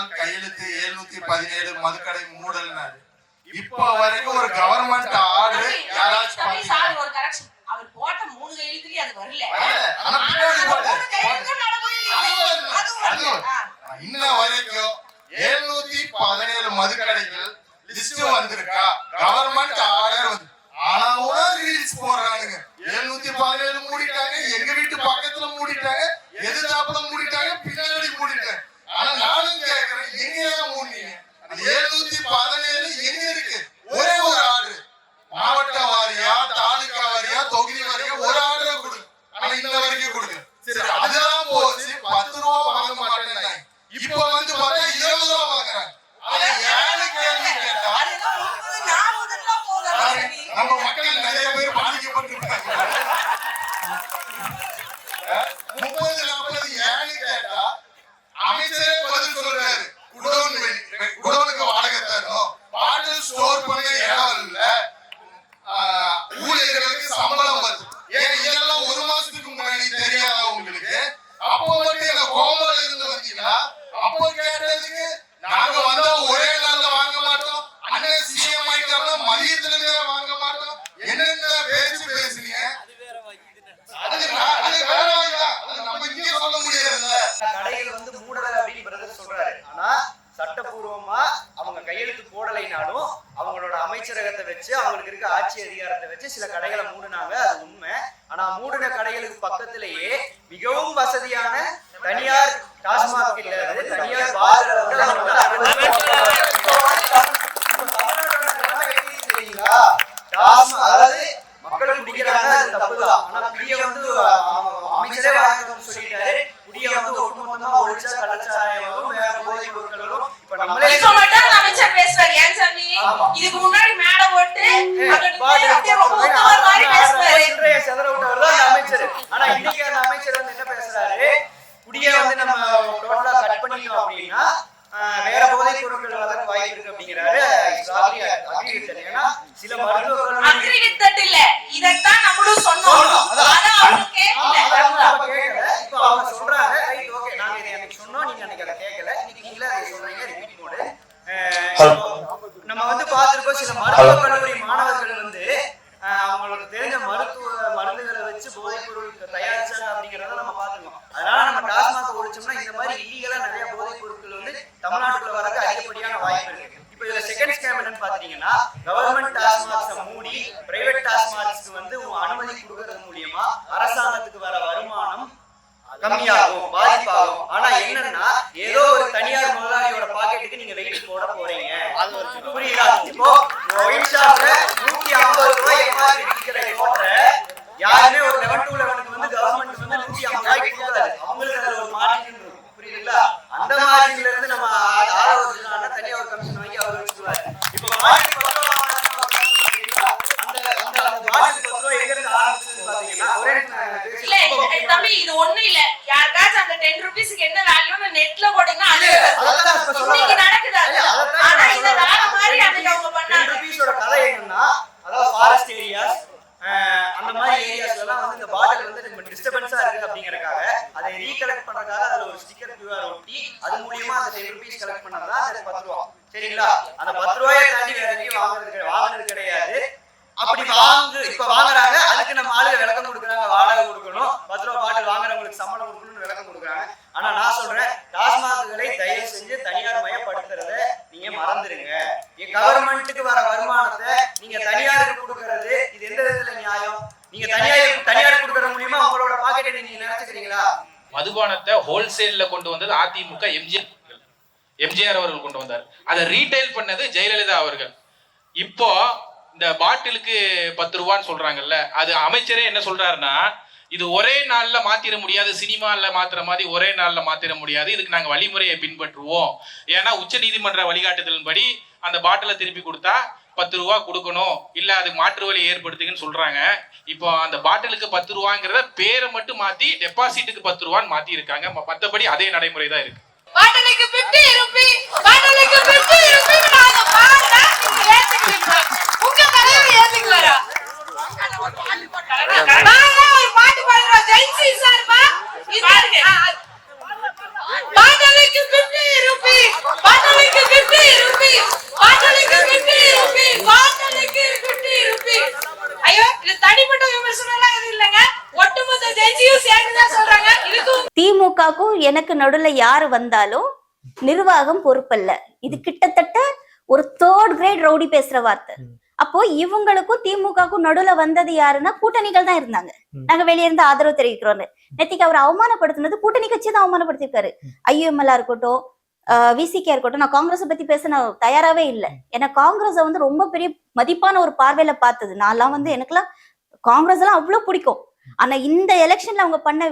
நாள் கையெழுத்து 717 மதுக்கடை மூடல்னாரு. இப்ப வரைக்கும் ஒரு கவர்மெண்ட் ஆர்டர் யாராச்சும் ஒரு கரெக்ஷன் அவர் போட்ட 3 கையெழுத்துலயே அது வரல. ஆனா பின்னாடி இன்ன வரைக்கும் 717 மதுக்கடைகள் லிஸ்ட் வந்திருக்கா? கவர்மெண்ட் ஆர்டர் வந்து ஆனா கூட ரீல்ஸ் போடுறானுங்க. 717 மூடிட்டாங்க, எங்க வீட்டு பக்கத்துல மூடிட்டாங்க, எதிர்த்தாப்புல மூடிட்டாங்க, பின்னாடி மூடிட்டாங்க. ஆனா நானும் கேக்குறேன், எங்கயா மூடினீங்க? 717 எங்க இருக்கு? ஒரே ஒரு ஆர்டர், மாவட்ட வாரியா, தாலுகா வாரியா, தொகுதி வாரியா ஒரு ஆர்டர் கொடுங்க. ஆனா இன்ன வரைக்கும் கொடுங்க. சரி, அதெல்லாம் போச்சு. 10 ரூபா வாங்க மாட்டேன்னாங்க. இப்ப வந்து பார்த்தா 20 ரூபா வாங்குறாங்க. அதை ஏன்னு கேள்வி கேட்டா நம்ம மக்கள் நிறைய பேர் பாதிக்கப்பட்டிருக்காங்க. 30-40 ஏன்னு கேட்டா அமைச்சரே பதில் சொல்றாரு. குடோனுக்கு வாடகை தரணும், பாட்டில் ஸ்டோர் பண்ண இடம் இல்ல, ஊழியர்களுக்கு சம்பளம் வருது. ஏன் இதெல்லாம் 1 மாசத்துக்கு முன்னாடி தெரியாதா உங்களுக்கு? அப்போ மட்டும் என்ன கோமல இருந்து வந்தீங்கன்னா அப்போ கேட்டதுக்கு நாங்க வந்தா ஒரே நாள்ல வாங்க மாட்டோம், அண்ணன் சிஎம் ஆயிட்டாருன்னா மதியத்துல இருந்தே வாங்க மாட்டோம், என்னென்ன பேச்சு பேசுறீங்க? அது வேற வாங்க, நம்ம இங்கே சொல்ல முடியாதுல்ல. கடைகள் வந்து மூடல அப்படின்னு பிரதர் சொல்றாரு. ஆனா சட்டபூர்வமா அவங்க கையெழுத்து போடலைனாலும் அவங்களோட அமைச்சரகத்தை வச்சு அவங்களுக்கு இருக்க ஆட்சி அதிகாரத்தை வச்சு சில கடைகளை மூடினாங்க, அது உண்மை. ஆனா மூடின கடைகளுக்கு பக்கத்திலேயே மிகவும் வசதியான தனியார் டாஸ்மாக் இல்லாத தனியார் பார் அதாவது மக்கள் குடிக்கிறாங்க, அது தப்புதான். ஆனா குடிய வந்து அமைச்சரே வாங்கணும்னு சொல்லிட்டாரு. குடிய வந்து ஒட்டுமொத்தமா ஒழிச்சா கலாச்சாரம் வேற போதை பொருட்களும் இப்ப நம்மளே அமைச்சர் பேசுறாரு. ஏன் சாமி இதுக்கு முன்னாடி மேடை ஓட்டு செதற விட்டவர் தான் அமைச்சர். ஆனா இன்னைக்கு அந்த அமைச்சர் வந்து என்ன பேசுறாரு? குடிய வந்து நம்ம டோட்டலா கட் பண்ணிட்டோம் அப்படின்னா வேற போதை பொருட்கள் வர வாய்ப்பு இருக்கு அப்படிங்கிறாரு. ஏன்னா சில மருத்துவர்கள் இதைத்தான் நம்மளும் சொன்னோம். இப்ப அவங்க சொல்றாங்க, ரைட் ஓகே, நாங்க இதை எனக்கு சொன்னோம், நீங்க அன்னைக்கு அதை கேட்கல, இன்னைக்கு நீங்களே அதை சொல்றீங்க, ரிப்பீட் மோடு. நம்ம வந்து பார்த்திருக்கோம், சில மருத்துவ கல்லூரி மாணவர்கள் வந்து அவங்களுக்கு தெரிஞ்ச மருந்துகளை வச்சு போதைப் பொருள் தயாரிச்சாங்க அப்படிங்கிறத நம்ம பார்த்துருக்கோம். அதனால நம்ம டாஸ்மாக் ஒழிச்சோம்னா இந்த மாதிரி இல்லீகலா நிறைய போதைப் பொருட்கள் வந்து தமிழ்நாட்டுக்குள்ள வரக்கு அதிகப்படியான வாய்ப்பு இருக்கு. இப்போ இதுல செகண்ட் ஸ்கேம் என்னன்னு பாத்தீங்கன்னா, கவர்மெண்ட் டாஸ்மாக்ஸை மூடி பிரைவேட் டாஸ்மாக்ஸ்க்கு வந்து அனுமதி கொடுக்கறது மூலியமா அரசாங்கத்துக்கு வர வருமானம் கம்மியாகும், பாதிப்பாகும். ஆனா என்னன்னா ஏதோ ஒரு தனியார் முதலாளியோட பாக்கெட்டுக்கு நீங்க வெயிட் போட போறீங்க, புரியுதா? இப்போ ஒயின் ஷாப்ல 150 ரூபாய் எம்ஆர்பி விற்கிற போட்ட யாருமே ஒரு 11 to 11க்கு வந்து கவர்மெண்ட் வந்து 150 ரூபாய்க்கு கொடுக்காது. அவங்களுக்கு அதுல ஒரு மார்ஜின் இருக்கும், புரியுதுங்களா? அந்த மார்ஜின்ல இருந்து நம்ம ஆளவதுனா தனியா ஒரு கமிஷன் வாங்கி அவர் வச்சுக்குவாரு. இப்போ மார்ஜின் 10 ரூபாய் அந்த மார்ஜின் 10 ரூபாய் எங்க இருந்து ஆரம்பிச்சதுன்னு பாத்தீங்கன்னா ஒரே இல்ல தம்பி, இது ஒண்ணு இல்ல. யாருக்காச்சும் அந்த 10 ரூபீஸ்க்கு என்ன வேல்யூன்னு நெட்ல போடுங்க, அது இன்னைக்கு நடக்குது. ஆனா இத வேற மாதிரி அன்னைக்கு அவங்க பண்ணாங்க. 10 ரூபீஸோட கதை என்னன்னா, அதாவது ஃபாரஸ்ட் ஏரியாஸ் அந்த மாதிரி ஏரியாஸ்ல எல்லாம் வந்து இந்த பாட்டில் வந்து நம்ம டிஸ்டர்பன்ஸா இருக்கு அப்படிங்கறதுக்காக அதை ரீகலெக்ட் பண்றதுக்காக அதுல ஒரு ஸ்டிக்கர் QR ஒட்டி அது மூலமா அந்த 10 ரூபீஸ் கலெக்ட் பண்ணதா அது 10 ரூபாய். சரிங்களா? அந்த 10 ரூபாயை தாண்டி வேற எங்கேயும் வாங்குறது கிடையாது. அப்படி இப்ப வாங்குறாங்க, அதுக்கு நம்ம ஆளுங்க விளக்கம் கொடுக்குறாங்க, வாடகை கொடுக்கணும், 10 ரூபாய் பாட்டில் வாங்குறவங்களுக்கு சம்பளம் கொடுக்கணும்னு விளக்கம் கொடுக்குறாங்க. ஆனா நான் சொல்றேன், டாஸ்மாக்குகளை தயவு செஞ்சு தனியார் மயப்படுத்துறத நீங்க மறந்துருங்க. கவர்மெண்ட்டுக்கு வர வருமானத்தை நீங்க தனியாருக்கு கொடுக்கறது இது எந்த விதத்துல நியாயம்? நீங்க தனியார் கொடுக்கற மூலியமா உங்களோட பாக்கெட்டை நீங்க நினைச்சுக்கிறீங்களா? மதுபானத்தை ஹோல்சேல்ல கொண்டு வந்தது அதிமுக எம்ஜிஆர் அவர்கள் கொண்டு வந்தார். அதை ரீட்டைல் பண்ணது ஜெயலலிதா அவர்கள். இப்போ இந்த பாட்டிலுக்கு 10 ரூபான்னு சொல்றாங்கல்ல, அது அமைச்சரே என்ன சொல்றாருன்னா, இது ஒரே நாள்ல மாத்திர முடியாது, சினிமால மாத்திர மாதிரி ஒரே நாள்ல மாத்திர முடியாது, இதுக்கு நாங்க வழிமுறையை பின்பற்றுவோம். ஏன்னா உச்ச நீதிமன்ற வழிகாட்டுதலின்படி அந்த பாட்டிலை திருப்பி கொடுத்தா 10 ரூபா கொடுக்கணும், இல்ல அது மாற்று வழி ஏற்படுத்துங்கன்னு சொல்றாங்க. இப்போ அந்த பாட்டிலுக்கு 10 ரூபாங்கிறத பேரை மட்டும் மாத்தி டெபாசிட்டுக்கு 10 ரூபான்னு மாத்தி இருக்காங்க. மத்தபடி அதே நடைமுறை தான் இருக்கு. பாட்டிலுக்கு 50 ரூபி, பாட்டிலுக்கு 50 ரூபி நாங்க பாருங்க, நீங்க ஏத்துக்கிறீங்க. உங்க தலைவர் ஏத்துக்கலரா? நாங்க ஒரு பாட்டு பாடுறோம், ஜெயிச்சி சார்பா இது பாருங்க. பாட்டிலுக்கு 50 ரூபி எனக்கு நடுவுல யாரு வந்தாலும் நிர்வாகம் பொறுப்பல்ல. இது கிட்டத்தட்ட ஒரு 3rd கிரேட் ரவுடி பேசுற வார்த்தை. அப்போ இவங்களுக்கும் திமுகவுக்கும் நடுவுல வந்தது யாருன்னா கூட்டணிகள் தான் இருந்தாங்க. நாங்க வெளியே இருந்து ஆதரவு தெரிவிக்கிறோம். நேத்திக்கு அவர் அவமானப்படுத்தினது கூட்டணி கட்சி தான் அவமானப்படுத்திருக்காரு. ஐயுஎம்எல்ஆ இருக்கட்டும், விசிகே இருக்கட்டும். நான் காங்கிரஸை பத்தி பேச நான் தயாராவே இல்லை. ஏன்னா காங்கிரஸை வந்து ரொம்ப பெரிய மதிப்பான ஒரு பார்வையில பார்த்தது. நான்லாம் வந்து எனக்குலாம் காங்கிரஸ் எல்லாம் அவ்வளவு பிடிக்கும். ஆனா இந்த எலெக்ஷன்ல அவங்க பண்ண